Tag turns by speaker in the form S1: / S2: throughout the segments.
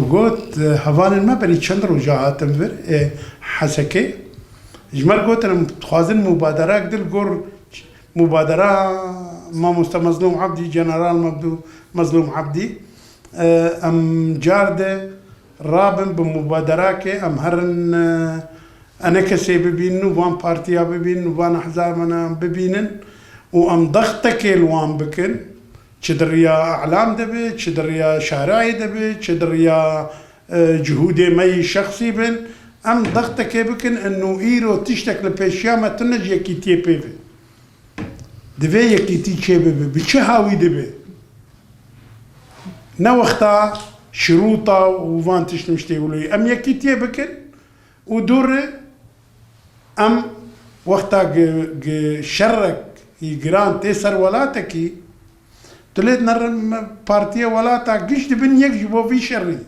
S1: قلت هفان ما بري چند رجاء تنفر حسكي جمال قلت انا تخازن مبادرة قدر قر مبادرة ما مظلوم عبدي جنرال مبدو مظلوم عبدي ام جارده رابن بمبادرة ام هرن انا كسي ببين وان بارتيا ببين وان احزاب انا ببينن وام ضغطك الوان بكن تشدريا اعلام دبي تشدريا شارعي دبي تشدريا جهودي مي شخصي بن ام ضغطك بكن انه ايرو تشتك لبيشيا ما تنج يكيتي بيفي دبي يكيتي تشيبي بتشهاوي دبي نوختا شروطا وفان تشتمشتي ولي ام يكيتي بكن ودور ام وقتا شرك يجران تيسر ولاتكي تليد نرم بارتيا ولاتا قشت بن يجبو في شري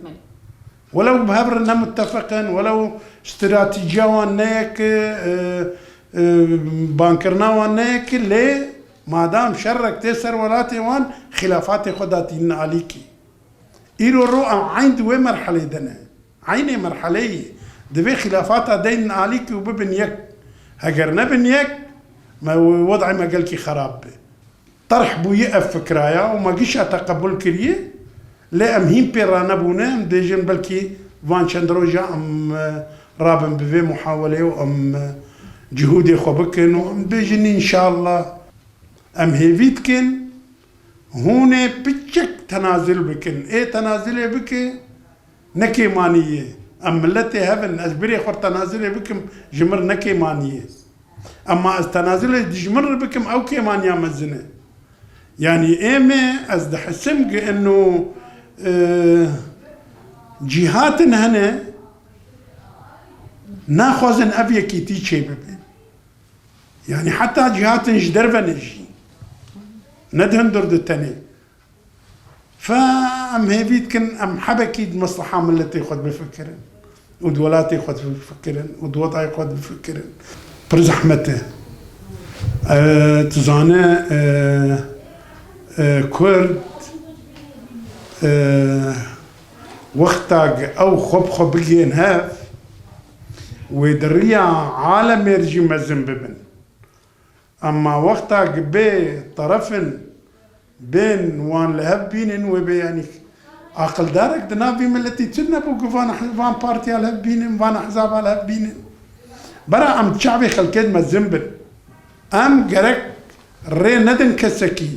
S1: ولو بهبرنا متفقا ولو استراتيجيا وانيك بانكرنا وانيك ليه ما دام شرك تيسر ولاتي وان خلافات خداتين عليكي إيرو رو عين دوي مرحلة دنا عيني مرحلة دبي خلافات دين عليكي وببن يك هجرنا بن يك ما وضعي ما قالكي خراب طرح بو يقف فكرايا وما قيش تقبل كريه لا امهين بيرانا بونا ام ديجن بلكي فان شندروجا ام رابن بفي محاولة وام جهودي خوبكن وام ديجن ان شاء الله ام هيفيتكن هون بتشك تنازل بكن ايه تنازل بك نكي مانية ام ملتي هبن ازبري خور تنازل بكم جمر نكي مانية اما از تنازل جمر بكم او كيمانيا مزنه يعني ايمي از دحسمك انه جهاتن هنا ناخذن ابي كيتي شيء يعني حتى جهاتن جدرفنجي ندهن درد التاني فام هيفيت كن ام حبكي مصلحه ملتي خد بفكرن ودولاتي خد بفكرن ودوطاي خد بفكرن برزحمته تزانه كرد وقتاق او خب بجين هاف ودريا عالم يرجي مزن ببن اما وقتاق بي طرفن بين وان لهب بينن وبي يعني عقل دارك دنابي ملتي تنبو قفان حزبان بارتي على هب بينن وان احزاب على هب بينن برا ام تشعبي خلكيد مزن بن ام قرك ري ندن كسكي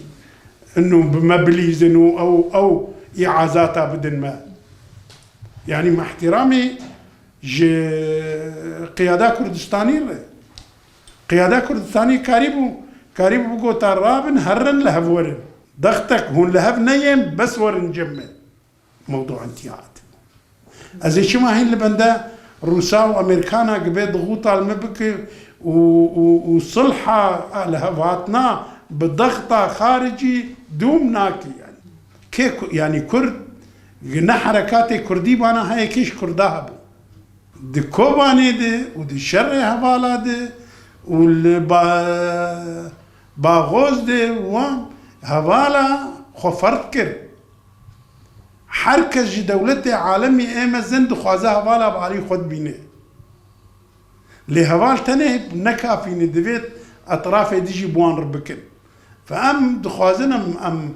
S1: انه بمبليزن او اعازاتها بدن ما يعني مع احترامي قيادة كردستاني قيادة كردستاني كاريبو قوتا رابن هرن لهفورن ضغطك هون لهف نيم بس ورن جمع موضوع انتيات ازي شما هين لبندا روسا وامريكانا قبي ضغوطا المبكي وصلحة لهفاتنا بضغطة خارجي دوم ناكي يعني كيف يعني كرد قلنا حركاتي كردي بانا هاي كيش كردها بو دي كوباني دي ودي شري هفالا دي باغوز دي وام هفالا خفرت كر حركة جي دولتي عالمي ايما زند خوازا هفالا بعلي خود بيني لهفال تاني نكافيني دبيت اطرافي ديجي بوان ربكن فام دخوازن ام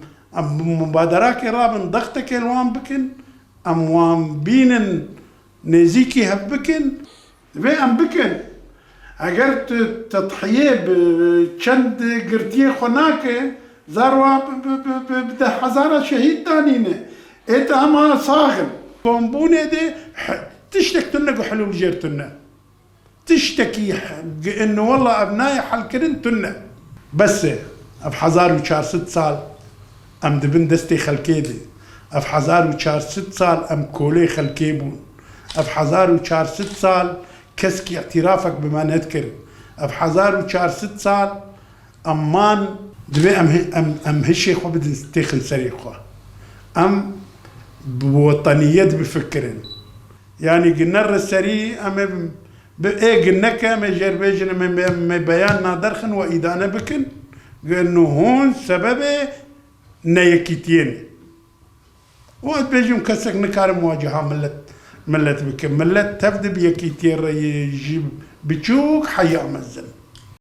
S1: مبادرات رابن ضغطك الوان بكن ام وان بينن نزيكي هبكن في ام بكن اگر تضحيه بچند قرتيه خناك زاروا بده هزار شهيد دانينه ايت اما صاغن بومبونه دي تشتك تنق حلول جيرتنا تشتكي انه والله ابنائي حلكرن تنه بس افحزار وشار 6 سال ام دبن دستي خلكيدي افحزار وشار 6 سال ام كولي خلكيبون افحزار وشار 6 سال كسكي اعترافك بما نذكر افحزار وشار 6 سال امان دبي ام هشي خو بدن تيخل سريخو ام بوطنيات بفكرن يعني قلنا السري ام ايه قلنا كما جربيجنا من بياننا درخن وإدانة بكن انه هون سببه نيكيتين وقت بيجي مكسك نكار مواجهة ملت بكم ملت تبدأ بيكيتير يجيب بتشوك حيا مزن